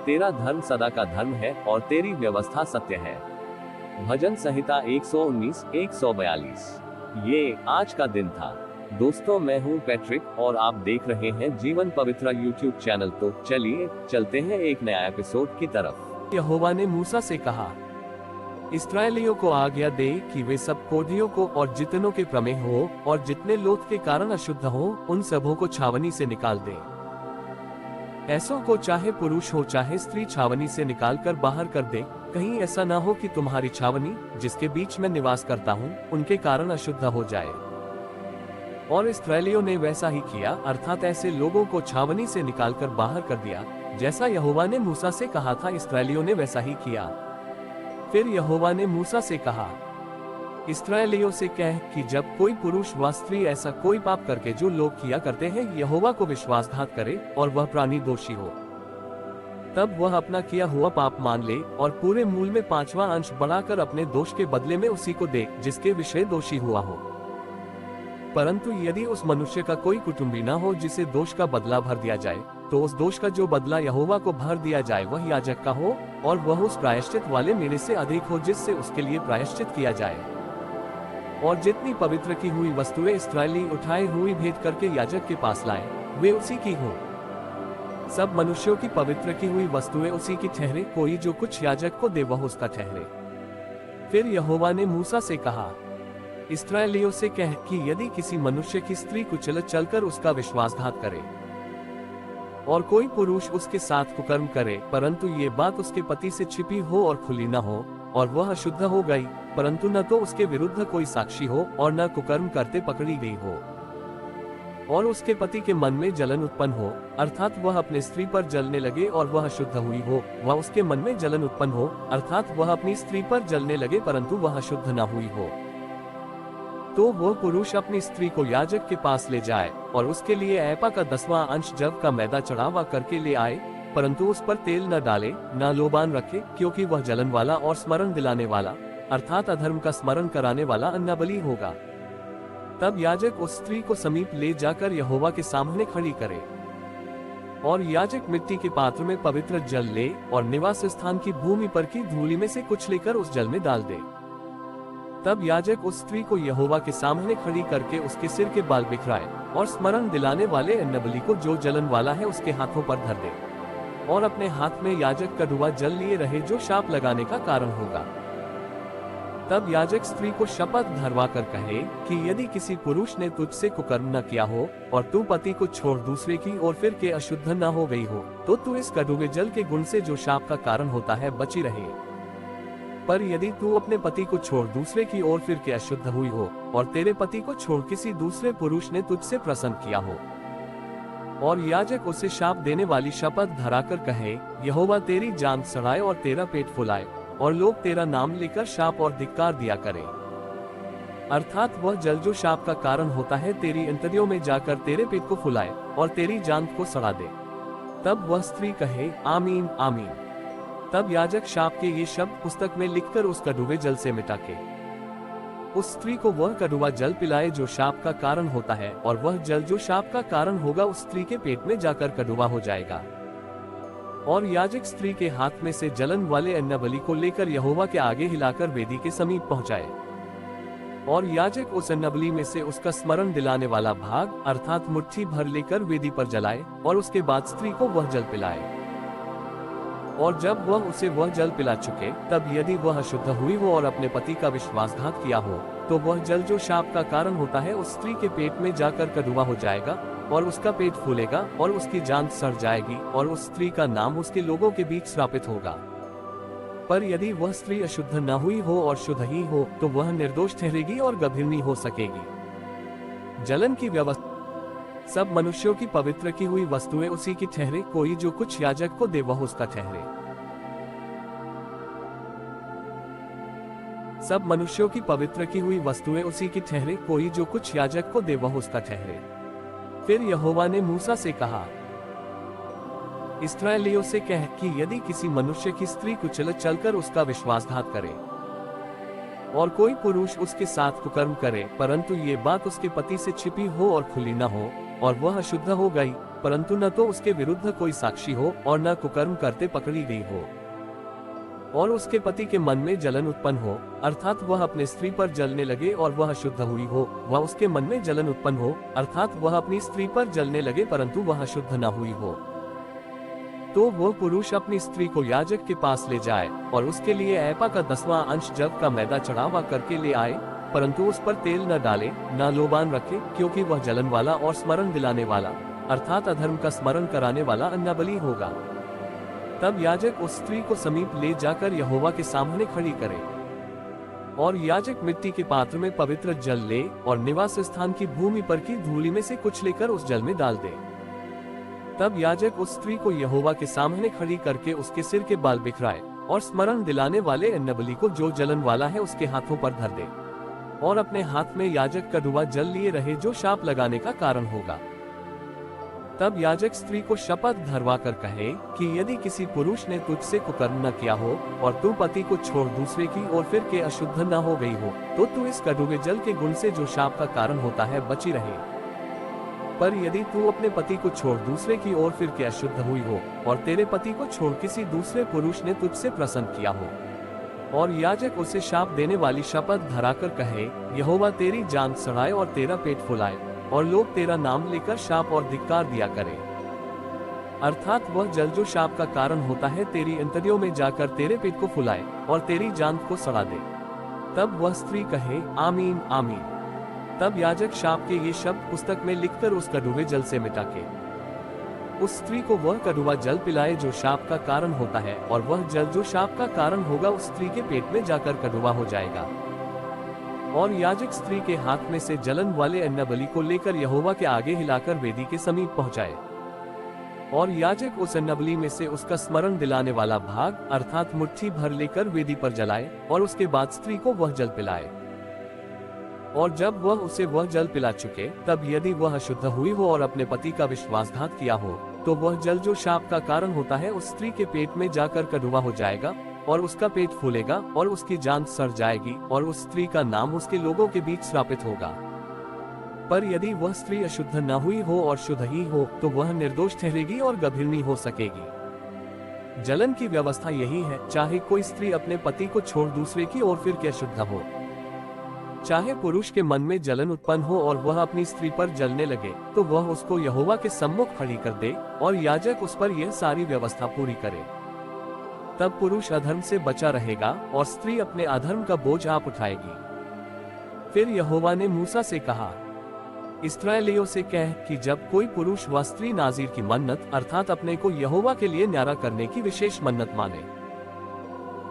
तेरा धर्म सदा का धर्म है और तेरी व्यवस्था सत्य है। भजन संहिता 119, 142। ये आज का दिन था। दोस्तों, मैं हूँ पैट्रिक और आप देख रहे हैं जीवन पवित्र यूट्यूब चैनल। तो चलिए चलते हैं एक नया एपिसोड की तरफ। यहोवा ने मूसा से कहा, इस्राएलियों को आज्ञा दे कि वे सब कोढ़ियों को और जितनों के प्रमेह हो और जितने लोथ के कारण अशुद्ध हो, उन सबों को छावनी से निकाल दे। ऐसों को चाहे पुरुष हो चाहे स्त्री छावनी से निकाल कर बाहर कर दे। कहीं ऐसा ना हो कि तुम्हारी छावनी, जिसके बीच में निवास करता हूँ, उनके कारण अशुद्ध हो जाए। और इस्राएलियों ने वैसा ही किया, अर्थात ऐसे लोगों को छावनी से निकालकर बाहर कर दिया, जैसा यहोवा ने मूसा से कहा था। इस्राएलियों ने वैसा ही किया। फिर यहोवा ने मूसा से कहा, इस्राएलियों से कह कि जब कोई पुरुष व स्त्री ऐसा कोई पाप करके जो लोग किया करते हैं यहोवा को विश्वासघात करे और वह प्राणी दोषी हो, तब वह अपना किया हुआ पाप मान ले और पूरे मूल में 5वां अंश बढ़ाकर अपने दोष के बदले में उसी को दे जिसके विषय दोषी हुआ हो। परंतु यदि उस मनुष्य का कोई कुटुंबी न हो जिसे दोष का बदला भर दिया जाए, तो उस दोष का जो बदला यहोवा को भर दिया जाए वह याजक का हो, और वह उस प्रायश्चित वाले मेढ़े से अधिक हो जिससे उसके लिए प्रायश्चित किया जाए। और जितनी पवित्र की हुई वस्तुएं इस्राएली उठाए हुई भेद करके याजक के पास लाए, वे उसी की हो। सब मनुष्यों की पवित्र की हुई वस्तुएं उसी की ठहरे, कोई जो कुछ याजक को दे वह उसका ठहरे। फिर यहोवा ने मूसा से कहा, इस्राएलियों से कह कि यदि किसी मनुष्य की स्त्री कुचल चलकर उसका विश्वासघात करे और कोई पुरुष उसके साथ कुकर्म करे, परंतु ये बात उसके पति से छिपी हो और खुली न हो, और वह अशुद्ध हो गई, परंतु न तो उसके विरुद्ध कोई साक्षी हो और न कुकर्म करते पकड़ी गई हो, और उसके पति के मन में जलन उत्पन्न हो, अर्थात वह अपने स्त्री पर जलने लगे और वह अशुद्ध हुई हो, वह उसके मन में जलन उत्पन्न हो, अर्थात वह अपनी स्त्री पर जलने लगे परंतु वह अशुद्ध न हुई हो, तो वह पुरुष अपनी स्त्री को याजक के पास ले जाए और उसके लिए ऐपा का 10वां अंश जव का मैदा चढ़ावा करके ले आए, परंतु उस पर तेल न डाले न लोबान रखे, क्योंकि वह जलन वाला और स्मरण दिलाने वाला, अर्थात अधर्म का स्मरण कराने वाला अन्नबलि होगा। तब याजक उस स्त्री को समीप ले जाकर यहोवा के सामने खड़ी करे, और याजक मिट्टी के पात्र में पवित्र जल ले और निवास स्थान की भूमि पर की धूलि में से कुछ लेकर उस जल में डाल दे। तब याजक उस स्त्री को यहोवा के सामने खड़ी करके उसके सिर के बाल बिखराए और स्मरण दिलाने वाले अन्नबलि को जो जलन वाला है उसके हाथों पर धर दे, और अपने हाथ में याजक कड़वा जल लिए रहे जो शाप लगाने का कारण होगा। तब याजक स्त्री को शपथ धरवा कर कहे कि यदि किसी पुरुष ने तुझसे कुकर्म न किया हो और तू पति को छोड़ दूसरे की ओर फिर के अशुद्ध न हो गई हो, तो तू इस कड़वे जल के गुण से जो शाप का कारण होता है बची रहे। पर यदि तू अपने पति को छोड़ दूसरे की ओर फिर के अशुद्ध हुई हो और तेरे पति को छोड़ किसी दूसरे पुरुष ने तुझसे प्रसन्न किया हो, और याजक उसे शाप देने वाली शपथ धराकर कहे, यहोवा तेरी जान सड़ाए और तेरा पेट फुलाए, और लोग तेरा नाम लेकर शाप और धिक्कार दिया करें, अर्थात वह जल जो शाप का कारण होता है तेरी अंतड़ियों में जाकर तेरे पेट को फुलाए और तेरी जान को सड़ा दे। तब वह स्त्री कहे, आमीन आमीन। तब याजक शाप के ये शब्द पुस्तक में लिखकर उस कड़वे जल से मिटा के उस स्त्री को वह कड़वा जल पिलाए जो शाप का कारण होता है, और वह जल जो शाप का कारण होगा उस स्त्री के पेट में जाकर कड़वा हो जाएगा। और याजक स्त्री के हाथ में से जलन वाले अन्नबलि को लेकर यहोवा के आगे हिलाकर वेदी के समीप पहुंचाए, और याजक उस अन्नबलि में से उसका स्मरण दिलाने वाला भाग अर्थात मुट्ठी भर लेकर वेदी पर जलाए, और उसके बाद स्त्री को वह जल पिलाए। और जब वह उसे वह जल पिला चुके, तब यदि वह अशुद्ध हुई हो और अपने पति का विश्वासघात किया हो, तो वह जल जो शाप का कारण होता है उस स्त्री के पेट में जाकर कड़वा हो जाएगा, और उसका पेट फूलेगा और उसकी जान सड़ जाएगी, और उस स्त्री का नाम उसके लोगों के बीच श्रापित होगा। पर यदि वह स्त्री अशुद्ध न हुई हो और शुद्ध ही हो, तो वह निर्दोष ठहरेगी और गंभीरनी हो सकेगी। जलन की व्यवस्था। सब मनुष्यों की पवित्र की हुई वस्तुएं उसी की ठहरे, कोई जो कुछ याजक को दे वह उसका ठहरे। सब मनुष्यों की पवित्र की हुई वस्तुएं उसी की ठहरे, कोई जो कुछ याजक को दे वह उसका ठहरे। फिर यहोवा ने मूसा से कहा, इस्राएलियों से कह कि यदि किसी मनुष्य की स्त्री कुचल चलकर उसका विश्वासघात करे और कोई पुरुष उसके साथ कुकर्म करे, परंतु ये बात उसके पति से छिपी हो और खुली न हो, और वह अशुद्ध हो गई, परंतु न तो उसके विरुद्ध कोई साक्षी हो और न कुकर्म करते पकड़ी गई हो, और उसके पति के मन में जलन उत्पन्न हो, अर्थात वह अपने स्त्री पर जलने लगे और वह अशुद्ध हुई हो, वह उसके मन में जलन उत्पन्न हो, अर्थात वह अपनी स्त्री पर जलने लगे परंतु वह अशुद्ध न हुई हो, तो वह पुरुष अपनी स्त्री को याजक के पास ले जाए और उसके लिए ऐपा का 10वां अंश जव का मैदा चढ़ावा करके ले आए, परंतु उस पर तेल न डाले न लोबान रखे, क्योंकि वह जलन वाला और स्मरण दिलाने वाला अर्थात अधर्म का स्मरण कराने वाला अन्नबलि होगा। तब याजक उस स्त्री को समीप ले जाकर यहोवा के सामने खड़ी करे, और याजक मिट्टी के पात्र में पवित्र जल ले और निवास स्थान की भूमि पर की धूलि में से कुछ लेकर उस जल में डाल दे। तब याजक उस स्त्री को यहोवा के सामने खड़ी करके उसके सिर के बाल बिखराए और स्मरण दिलाने वाले अन्नबलि को जो जलन वाला है उसके हाथों पर धर दे, और अपने हाथ में याजक कड़वा जल लिए रहे जो शाप लगाने का कारण होगा। तब याजक स्त्री को शपथ धरवा कर कहे कि यदि किसी पुरुष ने तुझसे कुकर्म न किया हो और तू पति को छोड़ दूसरे की ओर फिर के अशुद्ध न हो गई हो, तो तू इस कड़वे जल के गुण से जो शाप का कारण होता है बची रहे। पर यदि तू अपने पति को छोड़ दूसरे की ओर फिर के अशुद्ध हुई हो और तेरे पति को छोड़ किसी दूसरे पुरुष ने तुझसे प्रसन्न किया हो, और याजक उसे शाप देने वाली शपथ धराकर कहे, यहोवा तेरी जान सड़ाए और तेरा पेट फुलाए, और लोग तेरा नाम लेकर शाप और धिक्कार दिया करें, अर्थात वह जल जो शाप का कारण होता है तेरी अंतड़ियों में जाकर तेरे पेट को फुलाए और तेरी जान को सड़ा दे। तब वह स्त्री कहे, आमीन आमीन। तब याजक शाप के ये शब्द पुस्तक में लिखकर उस कड़वे जल से मिटा के उस स्त्री को वह कड़वा जल पिलाए जो शाप का कारण होता है, और वह जल जो शाप का कारण होगा उस स्त्री के पेट में जाकर कड़वा हो जाएगा। और याजक स्त्री के हाथ में से जलन वाले अन्नबलि को लेकर यहोवा के आगे हिलाकर वेदी के समीप पहुंचाए, और याजक उस अन्नबलि में से उसका स्मरण दिलाने वाला भाग अर्थात मुट्ठी भर लेकर वेदी पर जलाए, और उसके बाद स्त्री को वह जल पिलाए। और जब वह उसे वह जल पिला चुके, तब यदि वह अशुद्ध हुई हो और अपने पति का विश्वासघात किया हो, तो वह जल जो शाप का कारण होता है उस स्त्री के पेट में जाकर कड़वा हो जाएगा, और उसका पेट फूलेगा और उसकी जान सड़ जाएगी, और उस स्त्री का नाम उसके लोगों के बीच श्रापित होगा। पर यदि वह स्त्री अशुद्ध न हुई हो और शुद्ध ही हो, तो वह निर्दोष ठहरेगी और गंभीरनी हो सकेगी। जलन की व्यवस्था यही है, चाहे कोई स्त्री अपने पति को छोड़ दूसरे की ओर फिर के अशुद्ध हो, चाहे पुरुष के मन में जलन उत्पन्न हो और वह अपनी स्त्री पर जलने लगे, तो वह उसको यहोवा के सम्मुख खड़ी कर दे और याजक उस पर यह सारी व्यवस्था पूरी करे। तब पुरुष अधर्म से बचा रहेगा और स्त्री अपने अधर्म का बोझ आप उठाएगी। फिर यहोवा ने मूसा से कहा, इस्राएलियों से कह कि जब कोई पुरुष व स्त्री नाज़ीर की मन्नत अर्थात अपने को यहोवा के लिए न्यारा करने की विशेष मन्नत माने,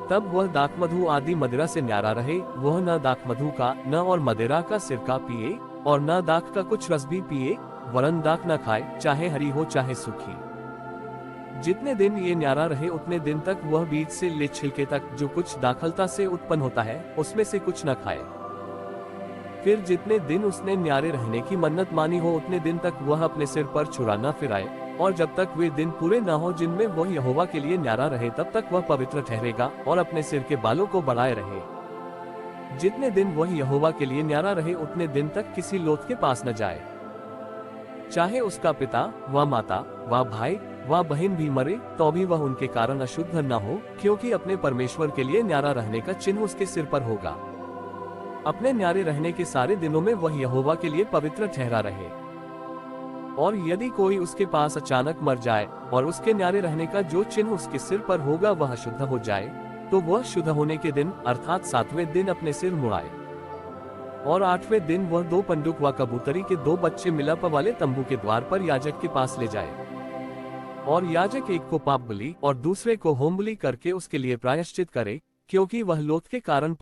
तब वह दाखमधु आदि मदिरा से न्यारा रहे। वह न दाखमधु का न और मदिरा का सिरका पिए और न दाख का कुछ रस भी पिए, वरन दाख न खाए, चाहे हरी हो चाहे सूखी। जितने दिन ये न्यारा रहे उतने दिन तक वह बीज से ले छिलके तक जो कुछ दाखलता से उत्पन्न होता है उसमें से कुछ न खाए। फिर जितने दिन उसने न्यारे रहने की मन्नत मानी हो उतने दिन तक वह अपने सिर पर छुरा न फिराए, और जब तक वे दिन पूरे न हो जिनमें वह यहोवा के लिए न्यारा रहे तब तक वह पवित्र ठहरेगा और अपने सिर के बालों को बढ़ाए रहे। जितने दिन वह यहोवा के लिए न्यारा रहे उतने दिन तक किसी लोथ के पास न जाए, चाहे उसका पिता व माता व भाई व बहन भी मरे, तो भी वह उनके कारण अशुद्ध न हो, क्योंकि अपने परमेश्वर के लिए न्यारा रहने का चिन्ह उसके सिर पर होगा। अपने न्यारे रहने के सारे दिनों में वह यहोवा के लिए पवित्र ठहरा रहे। और यदि कोई उसके पास अचानक मर जाए और उसके न्यारे रहने का जो चिन्ह उसके सिर पर होगा वह शुद्ध हो जाए, तो वह शुद्ध होने के दिन अर्थात 7वें दिन अपने सिर मुड़ाए, और 8वें दिन वह 2 पंडुक व कबूतरी के 2 बच्चे मिलाप वाले तंबू के द्वार पर याजक के पास ले जाए, और याजक एक को पाप बलि और दूसरे को होम बलि करके उसके लिए प्रायश्चित करे, क्योंकि वह लोथ के कारण